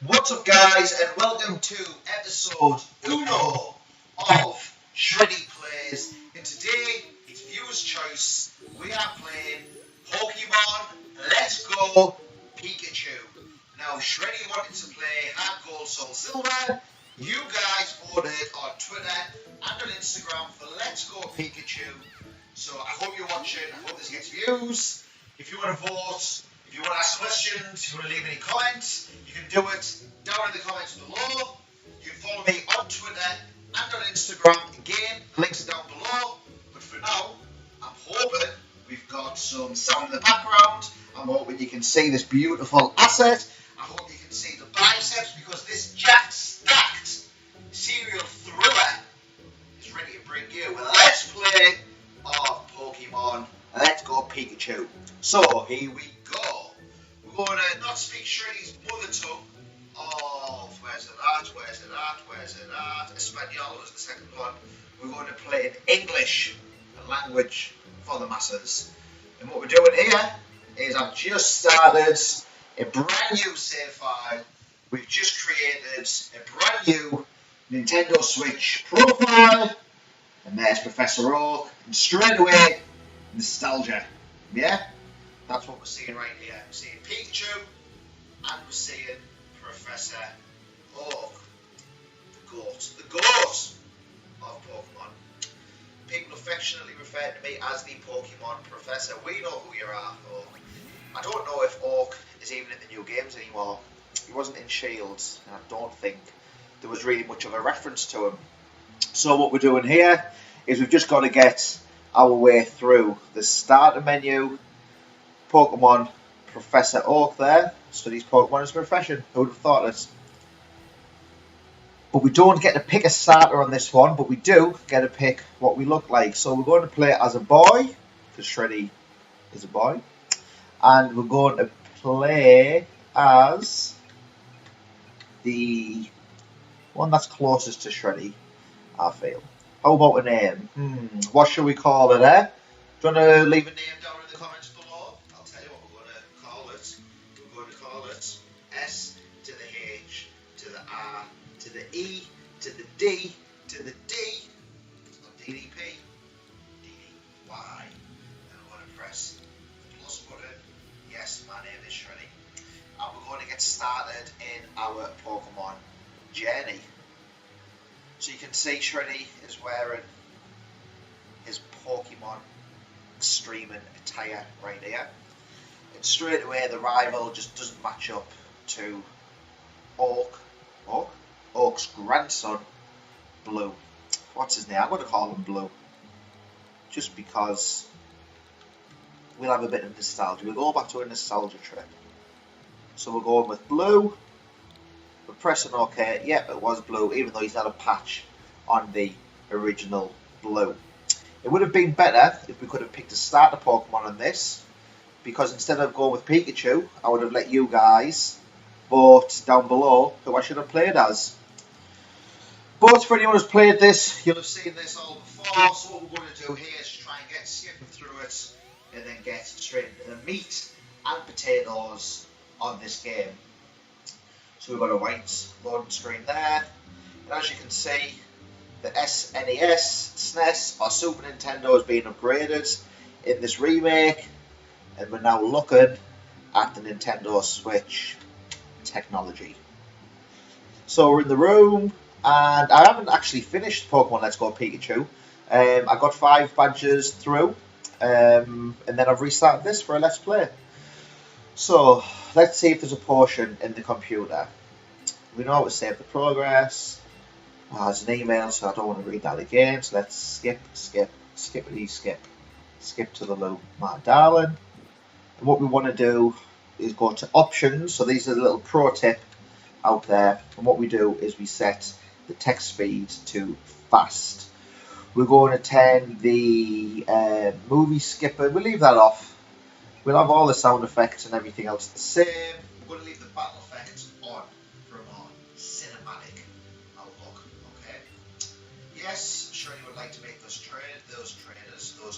What's up, guys, and welcome to episode uno of Shreddy Plays. And today, it's viewers' choice. We are playing Pokemon Let's Go Pikachu. Now, Shreddy wanted to play Hard Gold, Soul Silver. You guys voted on Twitter and on Instagram for Let's Go Pikachu. So I hope you're watching. I hope this gets views. If you want to vote, if you want to ask questions, if you want to leave any comments, you can do it down in the comments below. You can follow me on Twitter and on Instagram. Again, links are down below. But for now, I'm hoping we've got some sound in the background. I'm hoping you can see this beautiful asset. I hope you can see the biceps because this jack-stacked serial thriller is ready to bring you a Let's Play of Pokemon Let's Go Pikachu. So, here we go. We're going to not speak Shreddy's mother tongue of, where's it at? Espanol was the second one. We're going to play in English, a language for the masses. And what we're doing here is I've just started a brand new save file. We've just created a brand new Nintendo Switch profile. And there's Professor Oak. And straight away, nostalgia. Yeah? That's what we're seeing right here. We're seeing Pikachu and we're seeing Professor Oak. The goat of Pokemon. People affectionately refer to me as the Pokemon Professor. We know who you are, Oak. I don't know if Oak is even in the new games anymore. He wasn't in Shields, and I don't think there was really much of a reference to him. So what we're doing here is we've just got to get our way through the starter menu. Pokemon Professor Oak there studies Pokemon as a profession. Who would have thought it? But we don't get to pick a starter on this one, but we do get to pick what we look like. So we're going to play as a boy, because Shreddy is a boy. And we're going to play as the one that's closest to Shreddy, I feel. How about a name? What should we call it, eh? Do you want to leave a name down in the comments below? I'll tell you what we're going to call it. We're going to call it S to the H to the R to the E to the D to the D. It's not DDP. DDY. And I'm going to press the plus button. Yes, my name is Shreddy. And we're going to get started in our Pokemon journey. So you can see Shreddy is wearing his Pokemon streaming attire right here. And straight away the rival just doesn't match up to Oak's grandson, Blue. What's his name? I'm going to call him Blue. Just because we'll have a bit of nostalgia. We'll go back to a nostalgia trip. So we're going with Blue. We're pressing OK. Yep, it was Blue, even though he's had a patch on the original Blue. It would have been better if we could have picked a starter Pokemon on this, because instead of going with Pikachu, I would have let you guys vote down below who I should have played as. But for anyone who's played this, you'll have seen this all before, so what we're going to do here is try and get skipping through it, and then get straight into the meat and potatoes on this game. So we've got a white loading screen there, and as you can see, the SNES, SNES, or Super Nintendo has been upgraded in this remake, and we're now looking at the Nintendo Switch technology. So we're in the room, and I haven't actually finished Pokemon Let's Go Pikachu. I got 5 badges through, and then I've restarted this for a Let's Play. So let's see if there's a portion in the computer. We know how to save the progress. There's an email, so I don't want to read that again. So let's skip to the loop, my darling. And what we want to do is go to options. So these are the little pro tip out there. And what we do is we set the text speed to fast. We're going to turn the movie skipper. We'll leave that off. We'll have all the sound effects and everything else the same. We're going to leave the battle effects on for a more cinematic outlook. Okay. Yes, Shreddy would like to make those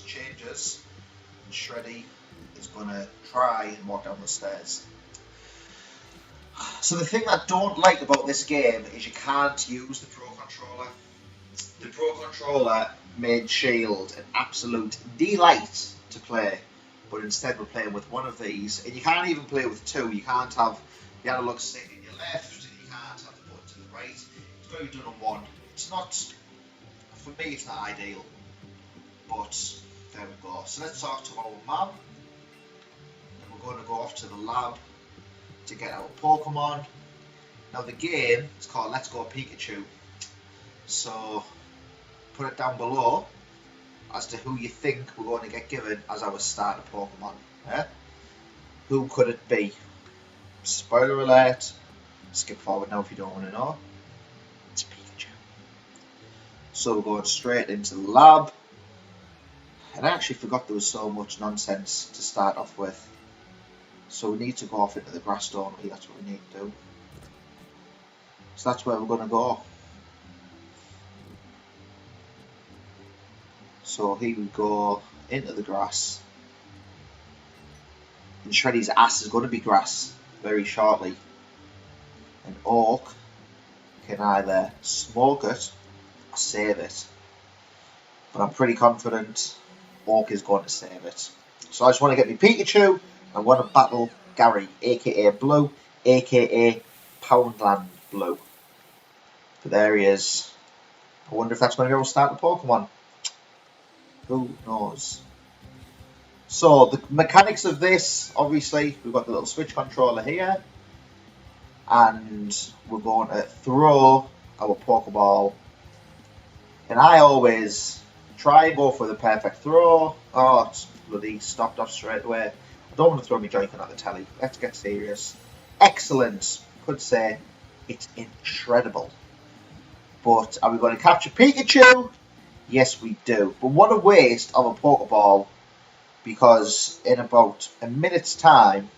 changes. And Shreddy is going to try and walk down the stairs. So the thing I don't like about this game is you can't use the Pro Controller. The Pro Controller made Shield an absolute delight to play, but instead we're playing with one of these, and you can't even play with two. You can't have the analog stick in your left, and you can't have the button to the right. It's got to be done on one. It's not, for me, it's not ideal, but there we go. So let's talk to our mum, and we're going to go off to the lab to get our Pokemon. Now the game is called Let's Go Pikachu, so put it down below as to who you think we're going to get given as our starter Pokemon. Who could it be? Spoiler alert, skip forward now if you don't want to know. It's Pikachu. So we're going straight into the lab, and I actually forgot there was so much nonsense to start off with. So we need to go off into the grass, don't we? That's what we need to do. So that's where we're going to go. So here we go, into the grass. And Shreddy's ass is going to be grass very shortly. And Oak can either smoke it or save it. But I'm pretty confident Oak is going to save it. So I just want to get me Pikachu. I want to battle Gary, aka Blue, aka Poundland Blue. But there he is. I wonder if that's going to be able to start the Pokemon. Who knows? So the mechanics of this, obviously, we've got the little Switch controller here, and we're going to throw our Pokeball. And I always try and go for the perfect throw. Oh, it's bloody stopped off straight away. I don't want to throw my Joy-Con at the telly. Let's get serious. Excellent. Could say it's incredible. But are we going to capture Pikachu? Yes, we do. But what a waste of a Pokeball, because in about a minute's time,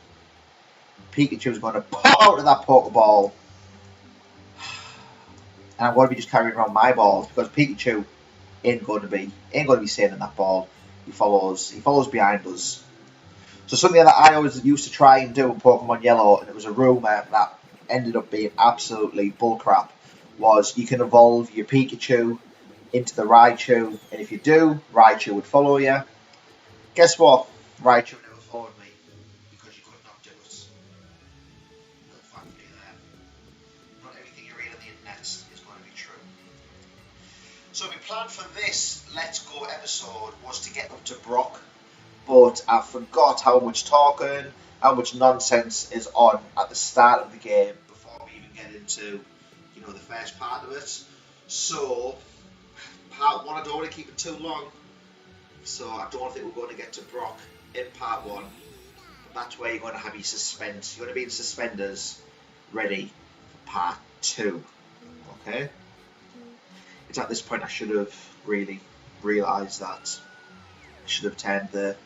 Pikachu is going to pop out of that Pokeball, and I'm going to be just carrying around my balls because Pikachu ain't going to be staying in that ball. He follows behind us. So something that I always used to try and do in Pokemon Yellow, and it was a rumour that ended up being absolutely bullcrap, was you can evolve your Pikachu into the Raichu, and if you do, Raichu would follow you. Guess what? Raichu never followed me, because you could not do it. Good fact for you there. Not everything you read on the internet is going to be true. So my plan for this Let's Go episode was to get up to Brock, but I forgot how much talking, how much nonsense is on at the start of the game before we even get into, the first part of it. So part one, I don't want to keep it too long, so I don't think we're going to get to Brock in part one. But that's where you're going to have your suspense. You're going to be in suspenders, ready for part two. Okay? It's at this point I should have really realised that I should have turned the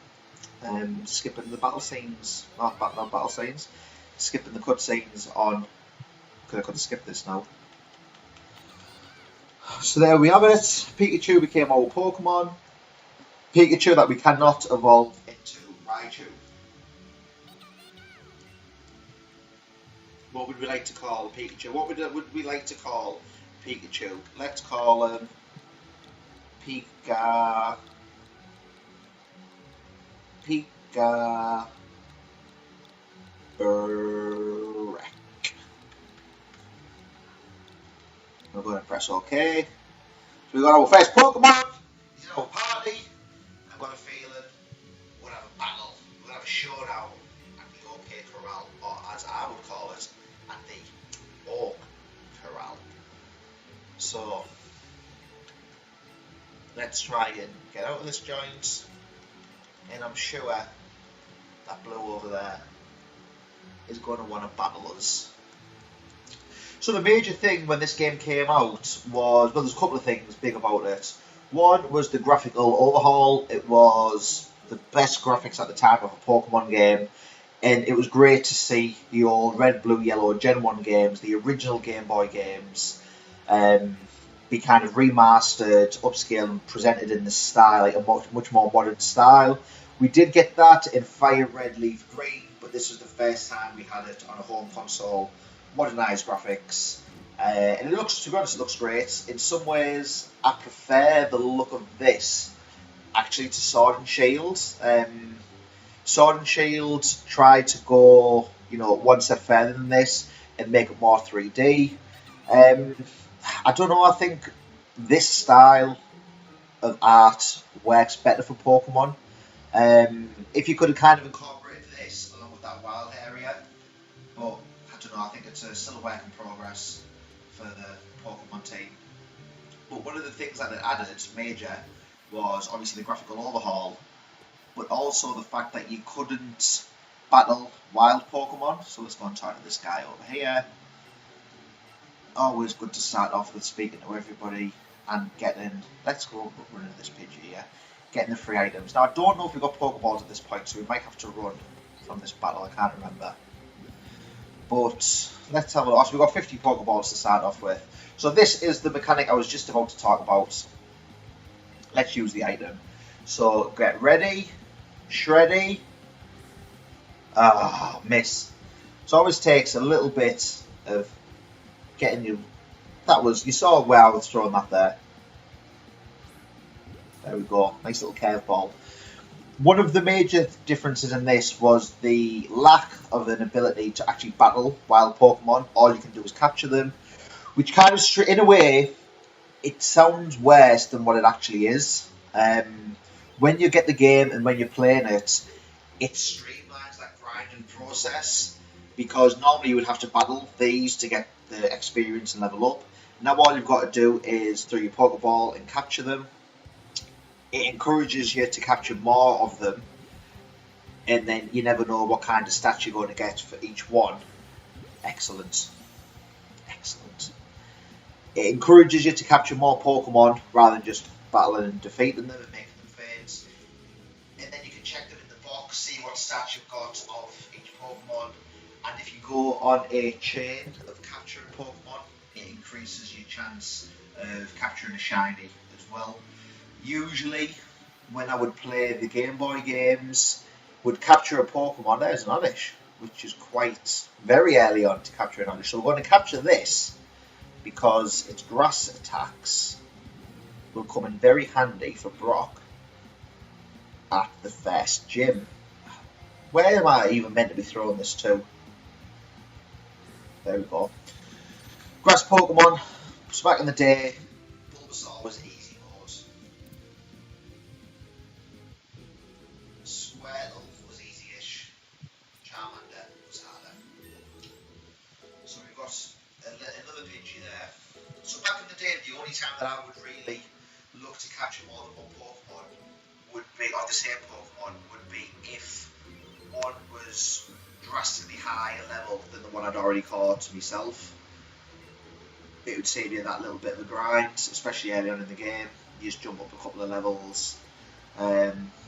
skipping the battle scenes, not battle scenes, skipping the cutscenes on. Could have skipped this now. So there we have it. Pikachu became our Pokemon. Pikachu that we cannot evolve into Raichu. What would we like to call Pikachu? What would we like to call Pikachu? Let's call him Pika. Brek. We're going to press OK. So we got our first Pokemon. He's in our party. I've got a feeling we're going to have a battle. We're going to have a showdown at the OK Corral, or as I would call it, at the Oak Corral. So let's try and get out of this joint. And I'm sure that Blue over there is going to want to battle us. So the major thing when this game came out was, well, there's a couple of things big about it. One was the graphical overhaul. It was the best graphics at the time of a Pokemon game, and it was great to see the old Red, Blue, Yellow Gen 1 games, the original Game Boy games, be kind of remastered, upscaled, and presented in this style, like a much more modern style. We did get that in Fire Red, Leaf Green, but but this was the first time we had it on a home console. Modernised graphics, and it looks, to be honest, it looks great. In some ways, I prefer the look of this actually to Sword and Shield. Sword and Shield tried to go, one step further than this and make it more 3D. I don't know. I think this style of art works better for Pokemon. If you could have kind of incorporated this along with that wild area, but I don't know. I think it's still a work in progress for the Pokemon team. But one of the things that it added major was obviously the graphical overhaul, but also the fact that you couldn't battle wild Pokemon. So let's go and talk to this guy over here. Always good to start off with speaking to everybody and getting, let's go run into this Pidgey here, getting the free items. Now I don't know if we've got Pokeballs at this point, so we might have to run from this battle, I can't remember. But let's have a look. So we've got 50 Pokeballs to start off with. So this is the mechanic I was just about to talk about. Let's use the item. So get ready, Shreddy. Miss. So it always takes a little bit of getting you. That was, you saw where I was throwing that there. There we go. Nice little curveball. One of the major differences in this was the lack of an ability to actually battle wild Pokemon. All you can do is capture them, which kind of, in a way, it sounds worse than what it actually is. When you get the game and when you're playing it, it streamlines that grinding process, because normally you would have to battle these to get the experience and level up. Now all you've got to do is throw your Pokeball and capture them. It encourages you to capture more of them, and then you never know what kind of stats you're going to get for each one. Excellent. Excellent. It encourages you to capture more Pokemon rather than just battling and defeating them and making them faint. And then you can check them in the box, see what stats you've got of each Pokemon. And if you go on a chain of capturing Pokemon, it increases your chance of capturing a shiny as well. Usually, when I would play the Game Boy games, would capture a Pokemon. There's an Oddish, which is quite very early on to capture an Oddish. So we're going to capture this because its grass attacks will come in very handy for Brock at the first gym. Where am I even meant to be throwing this to? There we go. Grass Pokemon. So back in the day, Bulbasaur was easy mode. Squirtle was easy-ish. Charmander was harder. So we've got another Pidgey there. So back in the day, the only time that I would really look to capture more than one Pokemon would be, or the same Pokemon, would be if one was drastically higher level than the one I'd already caught myself. It would save you that little bit of a grind, especially early on in the game. You just jump up a couple of levels.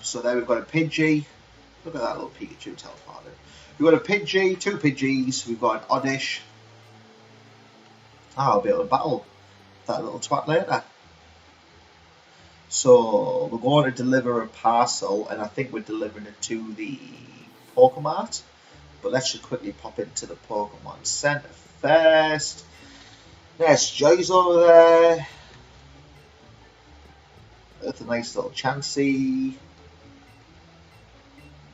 So there we've got a Pidgey. Look at that little Pikachu teleported. We've got a Pidgey, two Pidgeys. We've got an Oddish. I'll be able to battle that little twat later. So we're going to deliver a parcel, and I think we're delivering it to the Pokemart. But let's just quickly pop into the Pokemon Center first. There's Joy's over there. That's a nice little Chansey.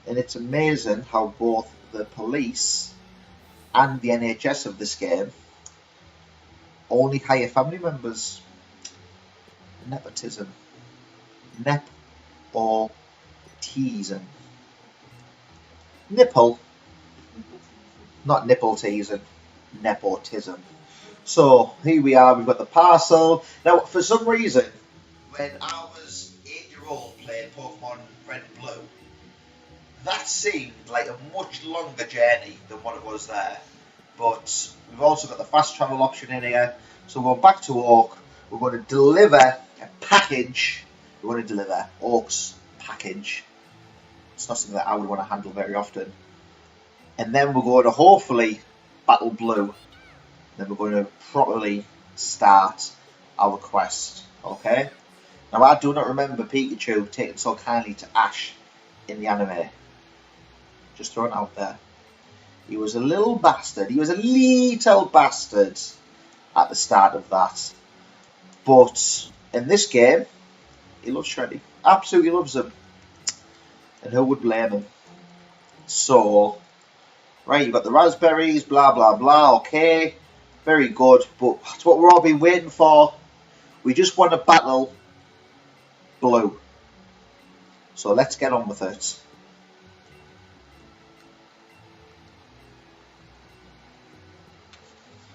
And it's amazing how both the police and the NHS of this game only hire family members. Nepotism. Nip-or-teasing. Nipple. Not nipple teasing. Nepotism. So here we are, we've got the parcel. Now for some reason, when I was 8-year-old playing Pokemon Red and Blue, that seemed like a much longer journey than what it was there. But we've also got the fast travel option in here. So we're going back to Oak. We're going to deliver a package. We're going to deliver Oak's package. It's not something that I would want to handle very often. And then we're going to hopefully battle Blue. Then we're going to properly start our quest. Okay? Now I do not remember Pikachu taking so kindly to Ash in the anime. Just throwing it out there. He was a little bastard. He was a little bastard at the start of that. But in this game, he loves Shreddy. Absolutely loves him. And who would blame him? So, right, you've got the raspberries, blah, blah, blah. Okay, very good. But that's what we're all been waiting for. We just want to battle Blue. So let's get on with it.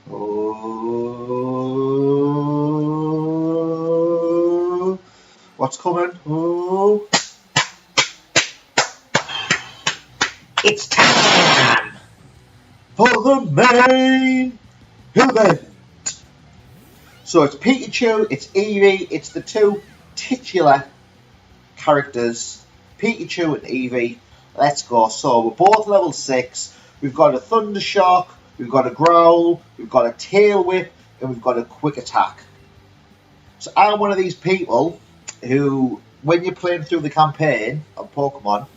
Oh, what's coming? Oh, it's time for the main event. So it's Pikachu, it's Eevee, it's the two titular characters, Pikachu and Eevee. Let's go. So we're both level 6. We've got a Thunder Shock, we've got a Growl, we've got a Tail Whip, and we've got a Quick Attack. So I'm one of these people who, when you're playing through the campaign of Pokemon,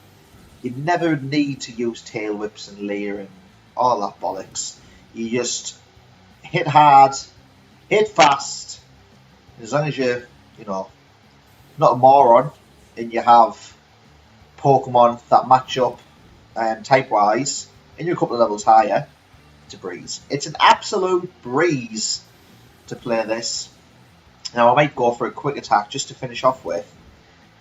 you never need to use Tail Whips and Leer and all that bollocks. You just hit hard, hit fast, as long as you're, not a moron, and you have Pokemon that match up type-wise, and you're a couple of levels higher, it's a breeze. It's an absolute breeze to play this. Now I might go for a Quick Attack just to finish off with,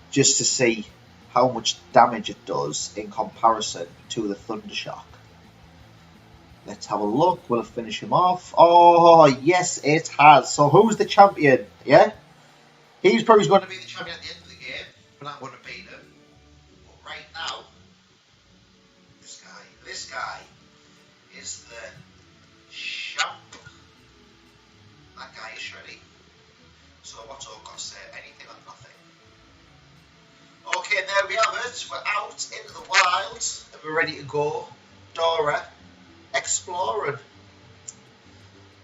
just to see how much damage it does in comparison to the Thunder Shock. Let's have a look. Will it finish him off? Oh, yes, it has. So who's the champion? Yeah? He's probably going to be the champion at the end of the game, but I'm going to beat him. But right now, this guy is the champ. That guy is Shreddy. So what's all got to say? Anything or nothing. Okay, there we have it. We're out into the wild and we're ready to go. Dora, exploring.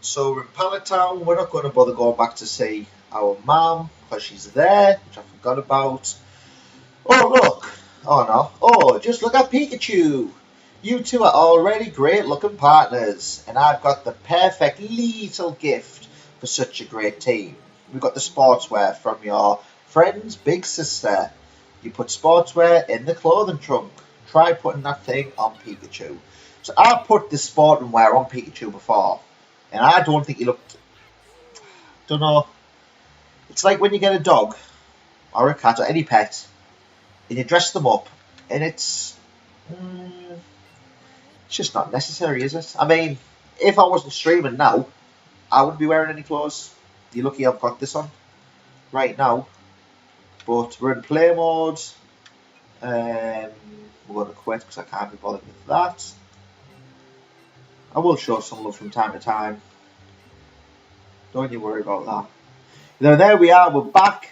So we're in Pallet Town. We're not going to bother going back to see our mum because she's there, which I forgot about. Oh look! Oh no! Oh, just look at Pikachu! You two are already great looking partners, and I've got the perfect little gift for such a great team. We've got the sportswear from your friend's big sister. You put sportswear in the clothing trunk. Try putting that thing on Pikachu. So I put the sporting wear on Pikachu before, and I don't think he looked. Don't know. It's like when you get a dog or a cat or any pet, and you dress them up, and it's just not necessary, is it? I mean, if I wasn't streaming now, I wouldn't be wearing any clothes. You're lucky I've got this on right now. But we're in play mode. We're going to quit because I can't be bothered with that. I will show some love from time to time. Don't you worry about that. Now there we are. We're back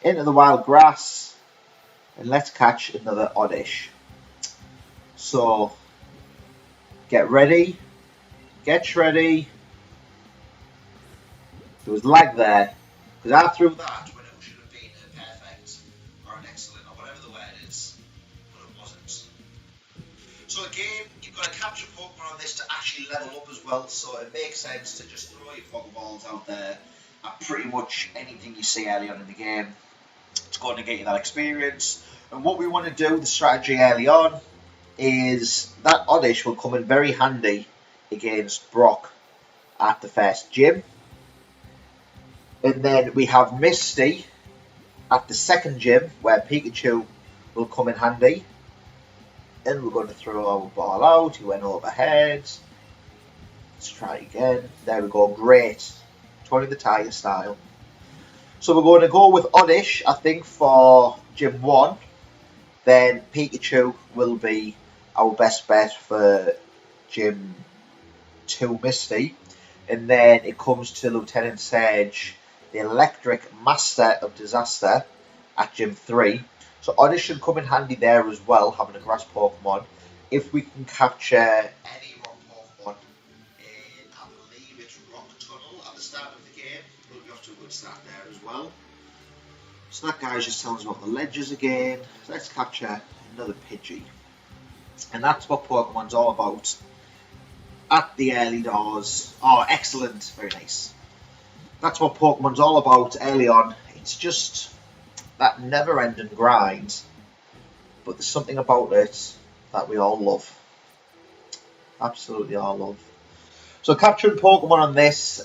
into the wild grass. And let's catch another Oddish. So, get ready. Get Shreddy. There was lag there. Because I threw that when it should have been a perfect or an excellent or whatever the word is. But it wasn't. So again, you've got to capture Pokemon on this to actually level up as well. So it makes sense to just throw your Pokeballs out there at pretty much anything you see early on in the game. It's going to get you that experience. And what we want to do, the strategy early on, is that Oddish will come in very handy against Brock at the first gym. And then we have Misty at the second gym where Pikachu will come in handy. And we're going to throw our ball out. He went overhead. Let's try again. There we go. Great. Tony the Tiger style. So we're going to go with Oddish, I think, for Gym 1. Then Pikachu will be our best bet for Gym 2 Misty. And then it comes to Lieutenant Surge, the Electric Master of Disaster, at Gym 3. So Oddish should come in handy there as well, having a grass Pokemon. If we can capture any rock Pokemon in, I believe it's Rock Tunnel at the start of the game, we'll be off to a good start there as well. So that guy's just telling us about the ledges again. So let's capture another Pidgey. And that's what Pokemon's all about. at the early doors. Oh, excellent. Very nice. That's what Pokemon's all about early on. It's just that never-ending grind. But there's something about it that we all love. Absolutely all love. So capturing Pokemon on this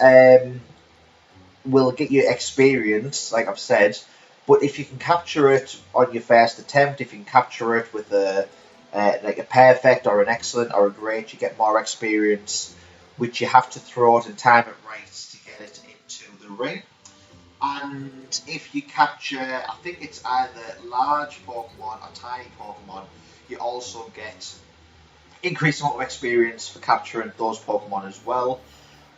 will get you experience, like I've said. But if you can capture it on your first attempt, if you can capture it with like a perfect or an excellent or a great, you get more experience, which you have to throw it and time it right to get it into the ring. And if you capture, I think it's either large Pokemon or tiny Pokemon, you also get increased amount of experience for capturing those Pokemon as well.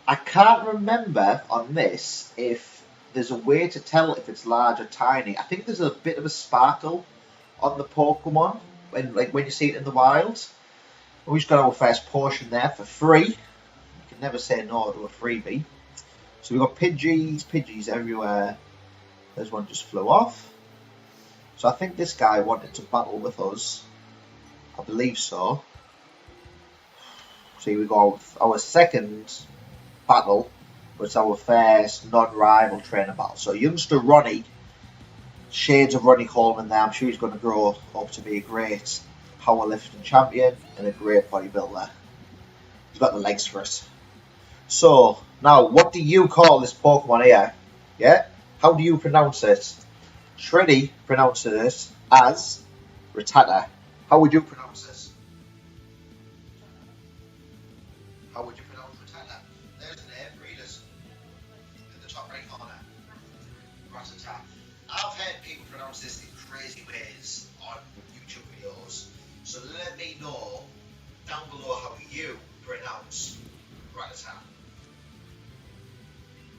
I can't remember on this if there's a way to tell if it's large or tiny. I think there's a bit of a sparkle on the Pokemon when you see it in the wild. We just got our first portion there for free. You can never say no to a freebie. So we've got Pidgeys everywhere. There's one just flew off. So I think this guy wanted to battle with us. I believe so. So here we go, our second battle, but it's our first non-rival trainer battle. So youngster Ronnie, shades of Ronnie Coleman there. I'm sure he's going to grow up to be a great powerlifting champion and a great bodybuilder. He's got the legs for it. So, now, what do you call this Pokemon here? Yeah? How do you pronounce it? Shreddy pronounces it as Rattata. How would you pronounce this? How would you pronounce Rattata? There's the name, readers. In the top right corner. Rattata. I've heard people pronounce this in crazy ways on YouTube videos. So let me know down below how you pronounce Rattata.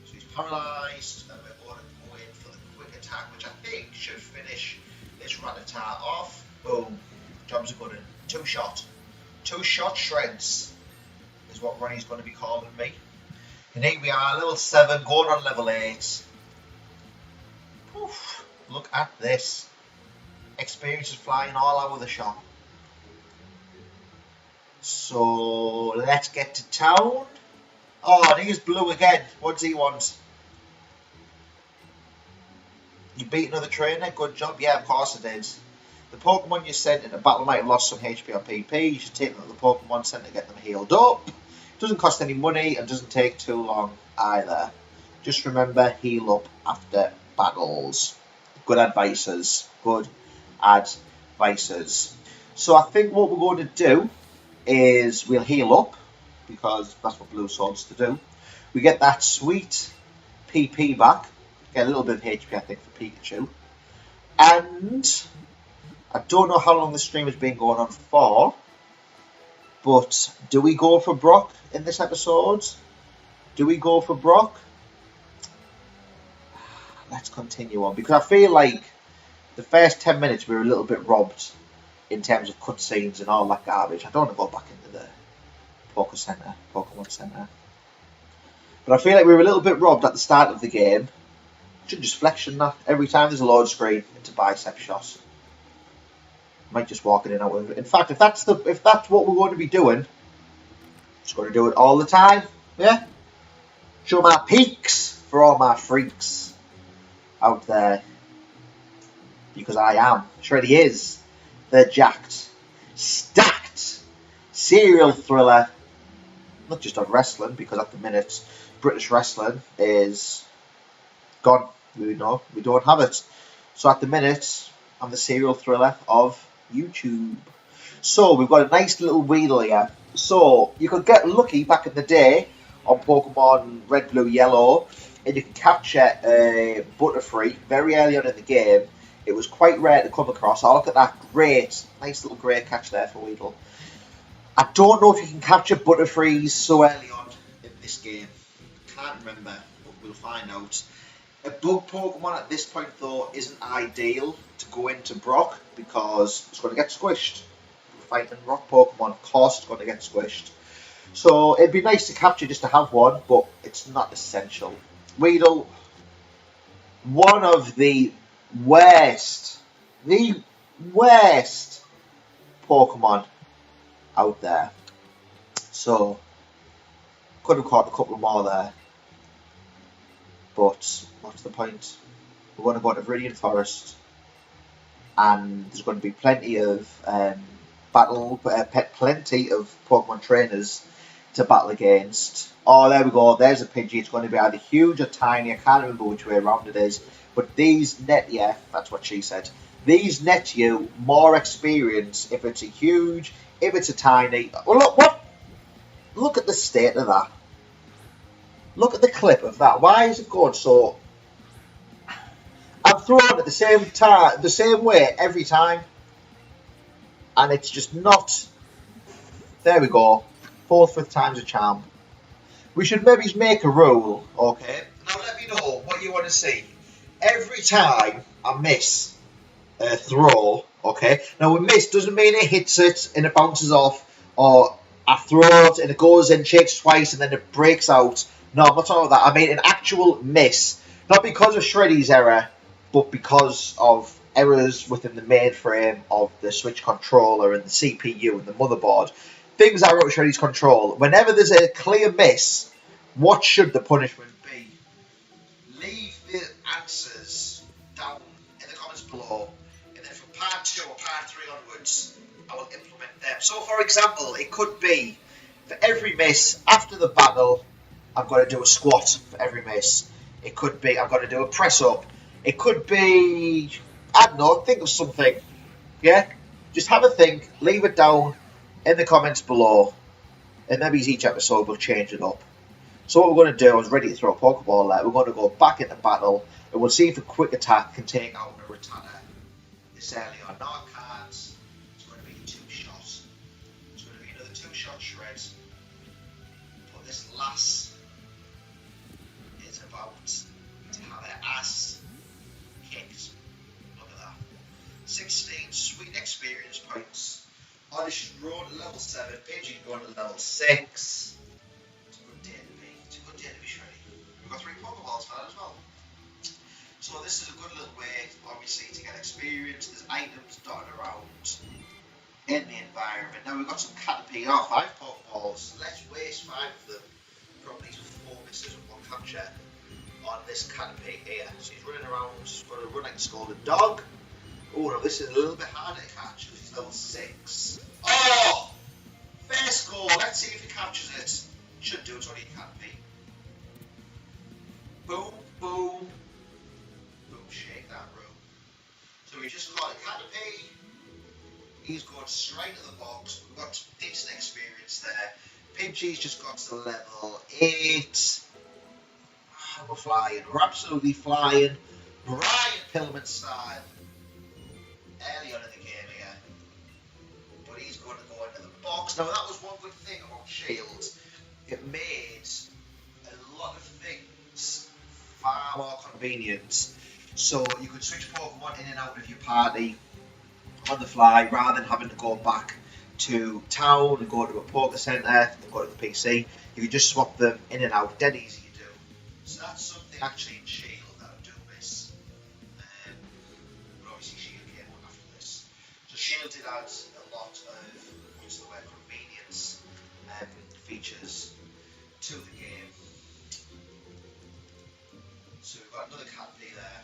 So he's paralysed, and we're going to go in for the quick attack, which I think should finish this Rattata off. Boom. Jobs are good. Two-shot. Two-shot shreds is what Ronnie's going to be calling me. And here we are, level 7, going on level 8. Oof, look at this. Experience is flying all over the shop. So, let's get to town. Oh, I think it's blue again. What does he want? You beat another trainer? Good job. Yeah, of course it is. The Pokemon you sent in a battle might have lost some HP on PP. You should take them to the Pokemon Center to get them healed up. Doesn't cost any money and doesn't take too long either. Just remember, heal up after battles. Good advices. Good advices. So I think what we're going to do is we'll heal up, because that's what Blue Swords to do. We get that sweet PP back. Get a little bit of HP, I think, for Pikachu. And I don't know how long the stream has been going on for, but do we go for Brock in this episode? Do we go for Brock? Let's continue on, because I feel like the first 10 minutes we were a little bit robbed in terms of cutscenes and all that garbage. I don't want to go back into the Pokemon Center. But I feel like we were a little bit robbed at the start of the game. Should just flexion that. Every time there's a load screen, it's a bicep shot. Might just walk in and out. In fact, if that's what we're going to be doing, just going to do it all the time. Yeah. Show my peaks for all my freaks out there, because I am. Shreddy is the jacked, stacked serial thriller. Not just of wrestling, because at the minute British wrestling is gone. We don't have it. So at the minute, I'm the serial thriller of YouTube. So we've got a nice little wheel here. So you could get lucky back in the day on Pokemon Red, Blue, Yellow, and you can capture a Butterfree very early on in the game. It was quite rare to come across. Oh, look at that great, nice little great catch there for Weedle. I don't know if you can capture Butterfrees so early on in this game. Can't remember, but we'll find out. A bug Pokemon at this point, though, isn't ideal to go into Brock, because it's going to get squished. Fighting rock Pokemon, of course it's going to get squished. So it'd be nice to capture just to have one, but it's not essential. Weedle, one of the worst Pokemon out there. So Could have caught a couple more there, but what's the point? We're going to go to Viridian Forest, and there's going to be plenty of plenty of Pokemon trainers to battle against. Oh, there we go. There's a Pidgey. It's going to be either huge or tiny. I can't remember which way around it is. But these net, yeah, that's what she said. These net you more experience if it's a huge, if it's a tiny. Well, look, what? Look at the state of that. Look at the clip of that. Why is it going so? I'm throwing at the same time, the same way every time, and it's just not. There we go. Fourth, fifth time's a charm. We should maybe make a rule, okay? Now let me know what you want to see. Every time I miss a throw, okay? Now a miss doesn't mean it hits it and it bounces off, or I throw it and it goes in, shakes twice and then it breaks out. No, I'm not talking about that. I mean an actual miss. Not because of Shreddy's error, but because of errors within the mainframe of the Switch controller and the CPU and the motherboard. Things are out of Shreddy's control. Whenever there's a clear miss, what should the punishment be? Leave the answers down in the comments below, and then from part 2 or part 3 onwards, I will implement them. So, for example, it could be for every miss after the battle, I've got to do a squat for every miss. It could be I've got to do a press up. It could be, I don't know, think of something. Yeah? Just have a think, leave it down in the comments below, and maybe each episode we'll change it up. So what we're going to do, I was ready to throw a Pokeball there, we're going to go back into battle, and we'll see if a quick attack can take out a Rattata this early on. No cards, it's going to be a 2-shot. It's going to be another 2-shot shred. But this last is about to have their ass kicked. Look at that. 16 sweet experience points. Audition Road at level 7, Pidgey going to level 6. It's a good day to be. It's a good day to be Shreddy. We've got 3 Pokeballs for that as well. So this is a good little way, obviously, to get experience. There's items dotted around in the environment. Now we've got some Caterpie, 5 Pokeballs. Let's waste 5 of them. Probably 4 misses and 1 capture on this Caterpie here. So he's running around, going to run like a scolded dog. Oh no, this is a little bit harder to catch because he's level 6. Oh! Fair score. Let's see if he captures it. Should do, it's only a Caterpie. Boom, boom. Boom, shake that room. So we just got a Caterpie. He's gone straight to the box. We've got some decent experience there. Pidgey's just got to level 8. Oh, we're flying. We're absolutely flying. Brian Pillman style. Early on in the game here, but he's going to go into the box. Now that was one good thing about Shield. It made a lot of things far more convenient. So you could switch Pokemon in and out of your party on the fly rather than having to go back to town and go to a Poké Centre and go to the PC. You could just swap them in and out, dead easy to do. So that's something actually in Shield that I do miss. But obviously Shield came on after this. So Shield did add a lot of, what's the word, convenience features to the game. So we've got another Caterpie there.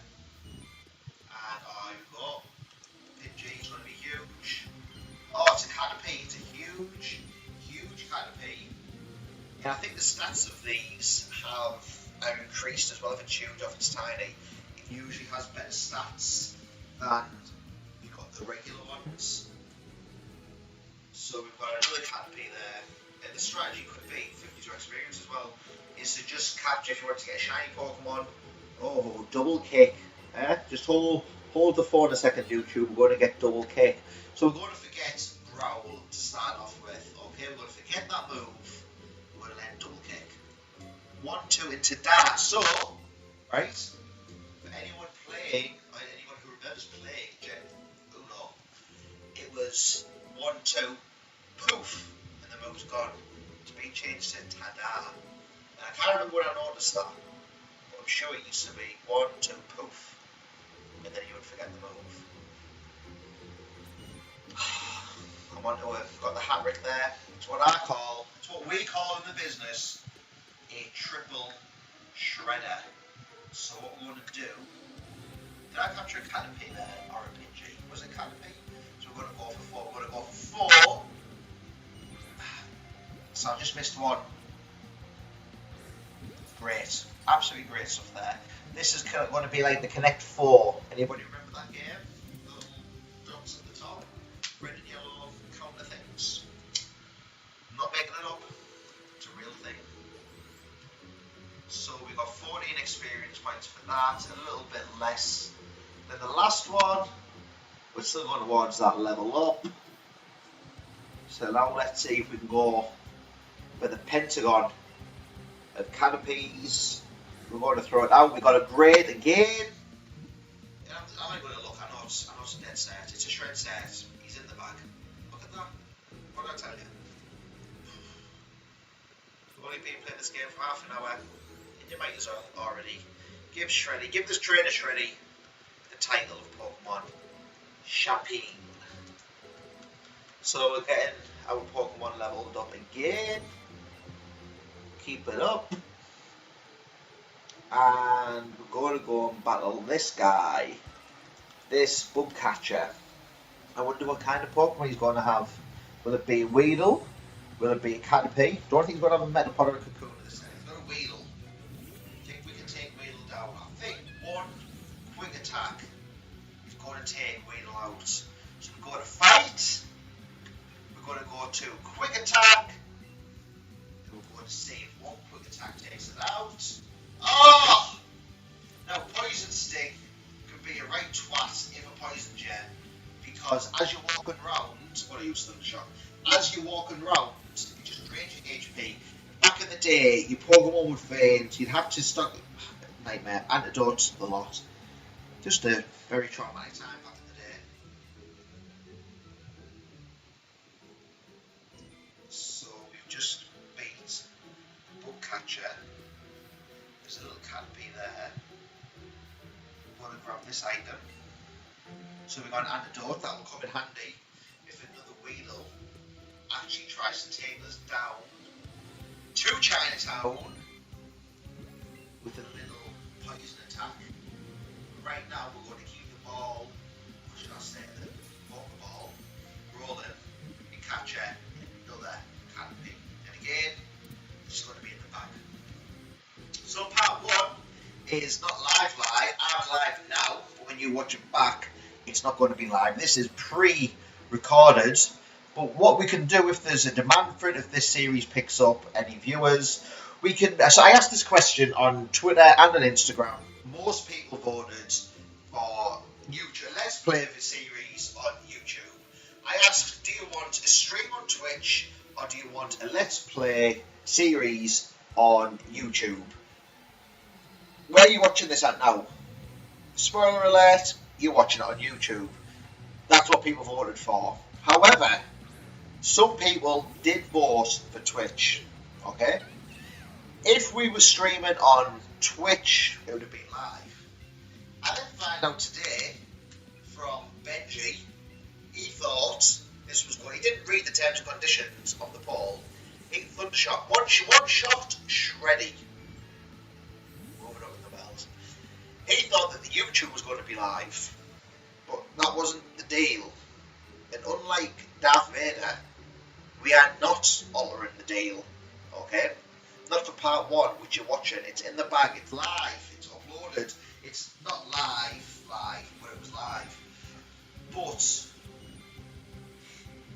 And I've got Pidgey's going to be huge. Oh, it's a Caterpie. It's a huge, huge Caterpie. And I think the stats of these are increased as well. If it's huge or if it's tiny, it usually has better stats than we've got the regular ones. So we've got another Caterpie there. And the strategy could be, 52 experience as well, is to just capture, if you want to get a shiny Pokemon, double kick. Just hold the phone a second, YouTube. We're going to get double kick. So we're going to forget Growl to start off with. Okay, we're going to forget that move. We're going to let double kick. 1, 2 into that. So, right, for anyone playing, or anyone who remembers playing Gen Uno, it was 1, 2, poof, and the move's gone. It's been changed to Tada. And I can't remember when I noticed that, but I'm sure it used to be 1, 2, poof, and then you would forget the move. Come on to it, got the hat trick there. It's what we call in the business a triple shredder. So what we're going to do, did I capture a Caterpie there, or a Pidgey? Was it Caterpie? So we're going to go for 4, we're going to go for 4. So I just missed one. Great, absolutely great stuff there. This is going to be like the Connect 4. Anybody remember that game? The little dots at the top, red and yellow counter things. I'm not making it up, it's a real thing. So we got 14 experience points for that, a little bit less than the last one. We're still going towards that level up. So now let's see if we can go for the Pentagon of Canopies. We're going to throw it out. We got a grade again. Yeah, I'm not going to look. I know it's a dead set. It's a shred set. He's in the bag. Look at that. What did I tell you? We've only been playing this game for half an hour. And you might as well already give Shreddy, give this trainer Shreddy the title of Pokemon Champion. So we're getting our Pokemon leveled up again. Keep it up. And we're going to go and battle this guy. This bug catcher. I wonder what kind of Pokemon he's going to have. Will it be a Weedle? Will it be a Caterpie? Don't think he's going to have a Metapod or a Cocoon in this set. He's got a Weedle. I think we can take Weedle down. I think one quick attack is going to take Weedle out. So we're going to fight. We're going to go to quick attack. And we're going to save. One quick attack takes it out. Oh! Now Poison Sting can be a right twat if a poison gem, because as you're walking round, what are you Thundershot? As you're walking round, you just drain your HP. Back in the day, your Pokemon would faint, you'd have to stock nightmare, antidotes, the lot. Just a very traumatic time back in the day. So we've just beat Bugcatcher. There's a little Caterpie there. I'm going to grab this item. So we've got an antidote that will come in handy if another Weedle actually tries to take us down to Chinatown with a little poison attack. Right now we're going to keep the ball, what should I say, the Pokeball rolling and capture another Caterpie. And again, it's going to be in the bag. So part 1 is not live. I'm live now, but when you watch it back, it's not going to be live. This is pre-recorded, but what we can do if there's a demand for it, if this series picks up any viewers, we can. So I asked this question on Twitter and on Instagram. Most people voted for YouTube. Let's play the series on YouTube. I asked, do you want a stream on Twitch or do you want a Let's Play series on YouTube? Where are you watching this at now? Spoiler alert, you're watching it on YouTube. That's what people voted for. However, some people did vote for Twitch. Okay? If we were streaming on Twitch, it would have been live. I then find out today from Benji, he thought this was good. He didn't read the terms and conditions of the poll. He Thundershot. One shot Shreddy. He thought that the YouTube was going to be live, but that wasn't the deal. And unlike Darth Vader, we are not altering the deal, okay? Not for part 1, which you're watching. It's in the bag, it's live, it's uploaded. It's not live, but it was live. But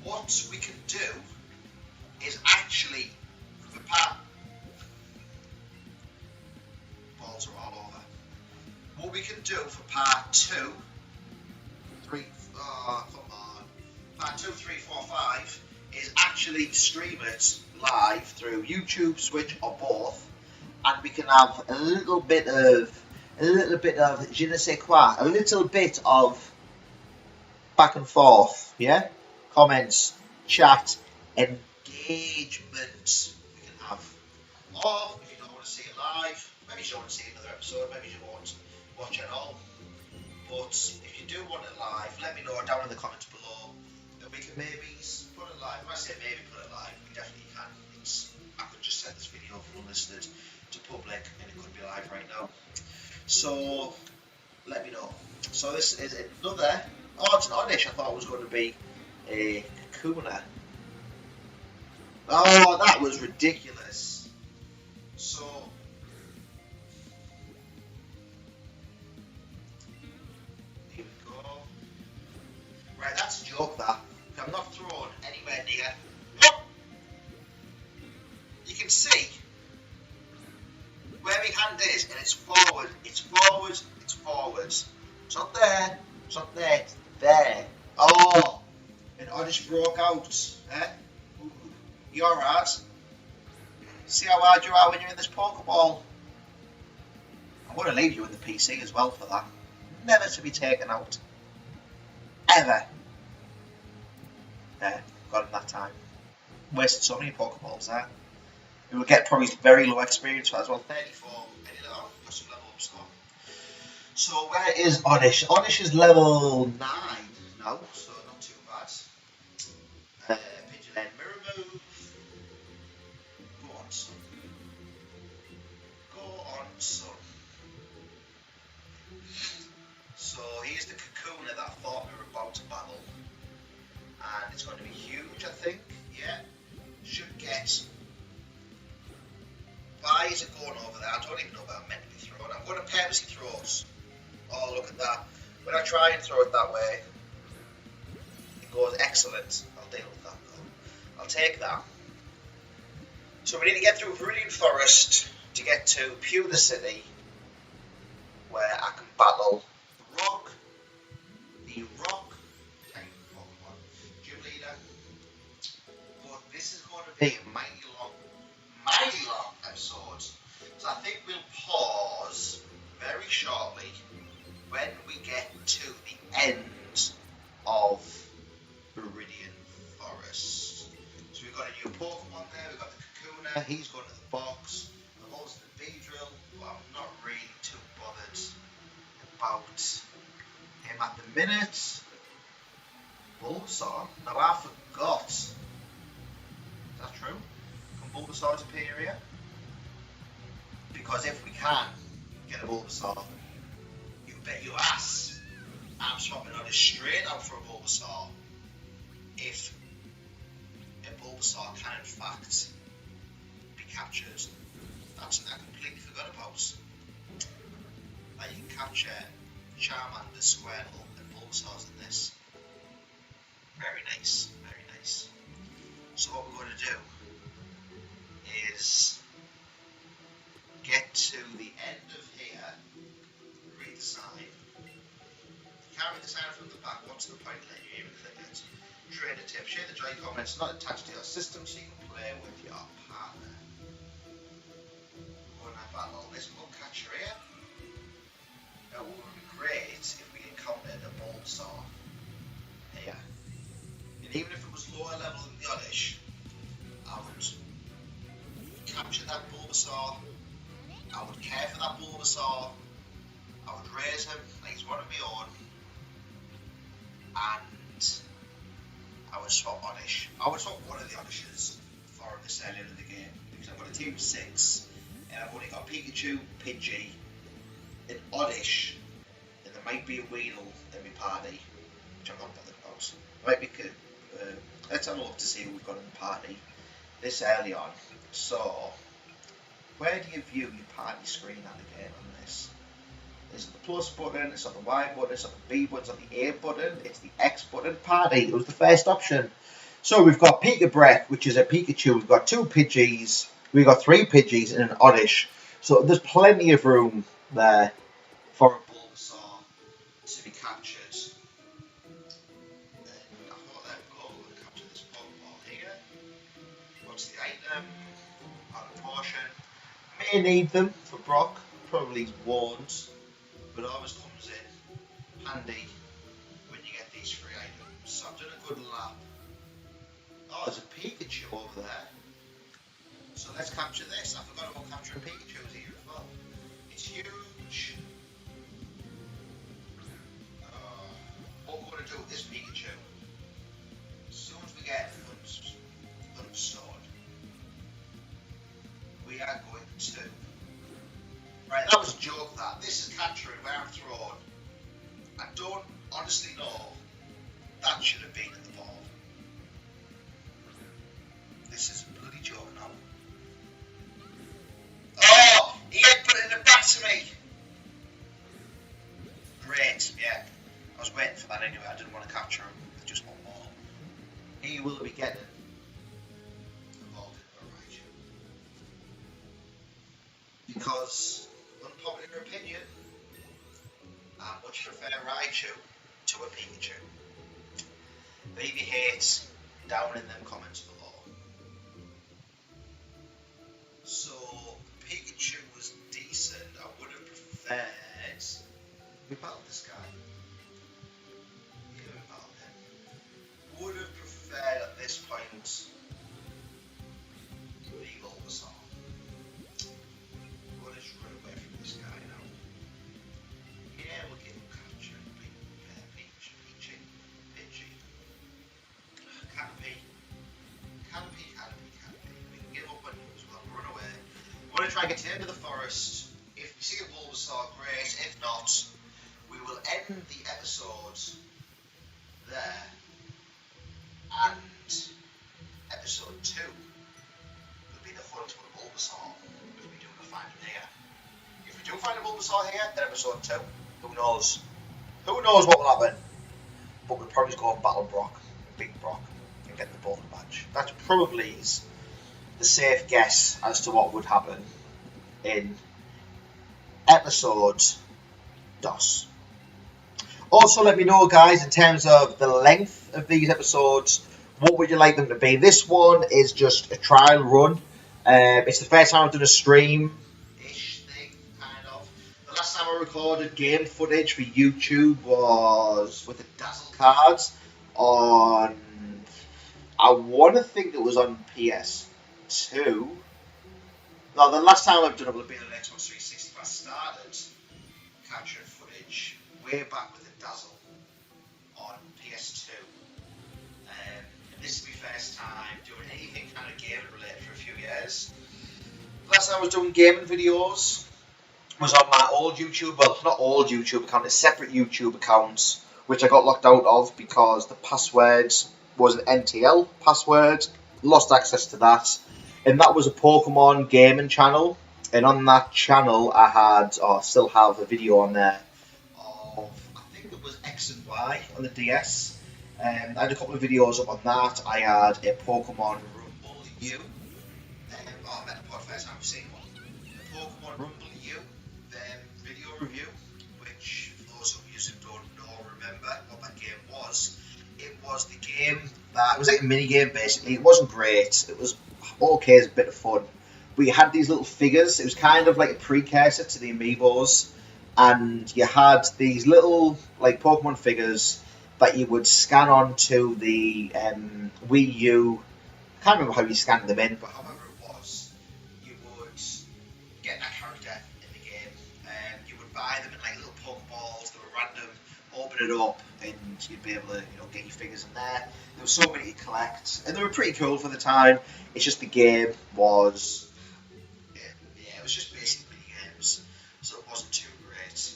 what we can do is actually, for part... Balls are all over. What we can do for part 2, 3, oh, come on, part 2, 3, 4, 5 is actually stream it live through YouTube, Switch, or both, and we can have a little bit of je ne sais quoi, a little bit of back and forth, yeah, comments, chat, engagement we can have. Or if you don't want to see it live, maybe you don't want to see another episode, maybe you won't watch it all. But if you do want it live, let me know down in the comments below, and we can maybe put it live. When I say maybe put it live, we definitely can. I could just set this video up for listed to public, and it could be live right now. So let me know. So this is another. Oh, it's an Oddish. I thought it was going to be a Kakuna. Oh, that was ridiculous. So here we go. Right, that's a joke. That I'm not thrown anywhere near. Look, you can see where my hand is, and it's forward. It's forward. It's forward. It's not there. It's not there. It's there. Oh, an Oddish broke out. Eh? You alright? See how hard you are when you're in this Pokeball? I'm going to leave you in the PC as well for that. Never to be taken out. Ever. There, got him that time. Wasted so many Pokeballs there. We will get probably very low experience for that as well. 34. Got some level up score. So where is Oddish? Oddish is level 9 now, so not too bad. Pigeon Head Mirror Move. Go on, son. Go on, son. So here's the Kakuna that I thought we were about to battle. And it's going to be huge, I think. Yeah. Should get. Why is it going over there? I don't even know where I'm meant to be throwing. I'm going to purposely throw it. Oh, look at that. When I try and throw it that way, it goes excellent. I'll deal with that though. I'll take that. So we need to get through Viridian Forest to get to Pewter City, where I can battle the Rock type Pokemon, Gym Leader. But this is going to be a mighty long episode. So I think we'll pause very shortly when we get to the end of Viridian Forest. So we've got a new Pokemon there, we've got the Kakuna, he's going to the box, I've also the Beedrill, but I'm not really too bothered about him at the minute. Bulbasaur, now I forgot. Is that true? Can Bulbasaur appear here? Because if we can get a Bulbasaur, you bet your ass I'm swapping on it straight up for a Bulbasaur. If a Bulbasaur can in fact be captured. That's something I completely forgot about. That you can capture Charmander, Squirtle and Bulbasaurs in this. Very nice, very nice. So what we're going to do is get to the end of here, read the sign. You can't read the sign from the back, what's the point? Let you even click it. Trainer tip, share the Joy-Con, it's not attached to your system so you can play with your partner. We're going to battle this Mudcatcher here. Now what would be great if we encountered a Bulbasaur here. And even if it was lower level than the Oddish, I would capture that Bulbasaur. I would care for that Bulbasaur. I would raise him like he's one of my own. And I would swap Oddish. I would swap one of the Oddishes for this earlier in the game. Because I've got a team of 6. And I've only got Pikachu, Pidgey, an Oddish. And there might be a Weedle in my party. Which I'm not bothered about. Might be good. Let's have a look to see who we've got in the party this early on. So, where do you view your party screen at again on this? Is it the plus button, it's not the Y button, it's not the B button, it's not the A button, it's the X button. Party, it was the first option. So we've got Pika Breath, which is a Pikachu, we've got 2 Pidgeys, we've got 3 Pidgeys and an Oddish. So there's plenty of room there for a Bulbasaur to be captured. Capture this Pokeball here. What's the item? Out of potion. May need them for Brock, probably won't, but always comes in handy when you get these 3 items. So I've done a good lap. Oh, there's a Pikachu over there. So let's capture this. I forgot about capturing Pikachus here as well. It's huge. What we're going to do with this Pikachu, as soon as we get Unstored, we we are going to... Right, that was a joke that. This is capturing where I'm thrown. I don't honestly know. That should have been at the ball. This is a bloody joke now. Oh! He had put it in the back to me! Great, yeah. I was waiting for that anyway. I didn't want to capture him with just one ball. He will be getting involved in the Raichu. Because, unpopular opinion, I much prefer Raichu to a Pikachu. Leave your hates down in them comments below. So, Pikachu was decent. I would have preferred... We battled this guy. Yeah, we battled him. Would have preferred at this point the Bulbasaur. We'll just run away from this guy now. Yeah, we'll get him captured. Pidgey. Canopy. We can get him up on you as well. Run away. We want to try and get to the end of the forest. If we see a Bulbasaur, great. If not, we will end the episode there. And episode 2 will be the hunt for Bulbasaur. If we do find it here. If we do find a Bulbasaur here, then episode 2. Who knows? Who knows what will happen? But we'll probably go and battle Brock, Big Brock, and get the Bolton badge. That's probably the safe guess as to what would happen in episode DOS. Also, let me know, guys, in terms of the length of these episodes, what would you like them to be? This one is just a trial run. It's the first time I've done a stream-ish thing, kind of. The last time I recorded game footage for YouTube was with the Dazzle cards on... I want to think it was on PS2. No, the last time I've done it will have been on Xbox 360. I started capturing footage way back with the Dazzle on PS2. And this is my first time doing anything kind of gaming related for a few years. Last time I was doing gaming videos was on my old YouTube, well, not old YouTube account, a separate YouTube account, which I got locked out of because the password was an NTL password. Lost access to that. And that was a Pokemon gaming channel. And on that channel, I had, or still have, a video on there of, I think it was X and Y on the DS. I had a couple of videos up on that. I had a Pokemon Rumble U. I met a pod first time I've seen one. A Pokemon Rumble U video review, which, for those of you who don't know or remember what that game was, it was the game that, it was like a mini game basically. It wasn't great. It was okay as a bit of fun. But you had these little figures. It was kind of like a precursor to the Amiibos. And you had these little like Pokemon figures that you would scan onto the Wii U. I can't remember how you scanned them in, but however it was, you would get that character in the game. You would buy them in like little Pokeballs that were random, open it up, and you'd be able to, you know, get your figures in there. There were so many to collect, and they were pretty cool for the time. It's just the game was, yeah, it was just basic mini games, so it wasn't too great.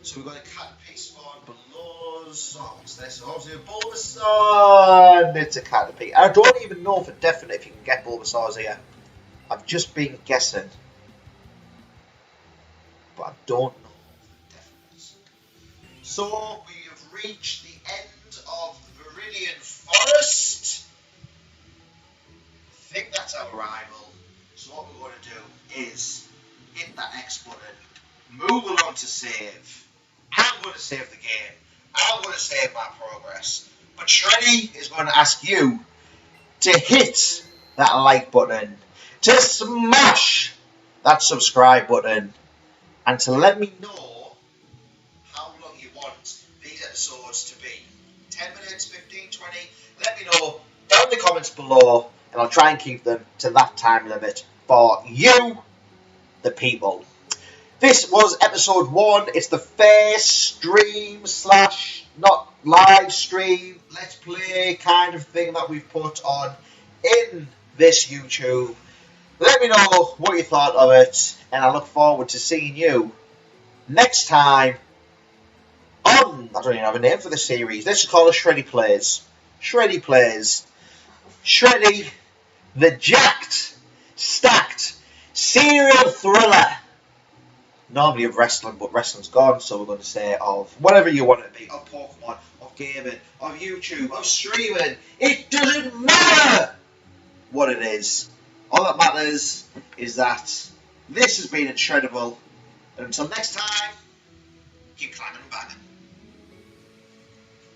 So we've got a Caterpie spawn below us. Oh, what's this? Obviously a Bulbasaur, and it's a Caterpie. I don't even know for definite if you can get Bulbasaurs here. I've just been guessing, but I don't know for definite. So we have reached the end of the Viridian Forest. I think that's our rival. So what we're going to do is hit that X button, move along to save. I'm going to save the game. I'm going to save my progress. But Shreddy is going to ask you to hit that like button, to smash that subscribe button, and to let me know how long you want these episodes to be. 10 minutes, 15, 20. Let me know down in the comments below, and I'll try and keep them to that time limit for you, the people. This was episode 1. It's the first stream / not live stream, let's play kind of thing that we've put on in this YouTube. Let me know what you thought of it, and I look forward to seeing you next time on, I don't even have a name for the series. Let's just call it Shreddy Plays. Shreddy Plays. Shreddy, the jacked, stacked, serial thriller. Normally of wrestling, but wrestling's gone, so we're going to say of whatever you want it to be, of Pokemon, of gaming, of YouTube, of streaming. It doesn't matter what it is. All that matters is that this has been incredible. And until next time, keep climbing and banging.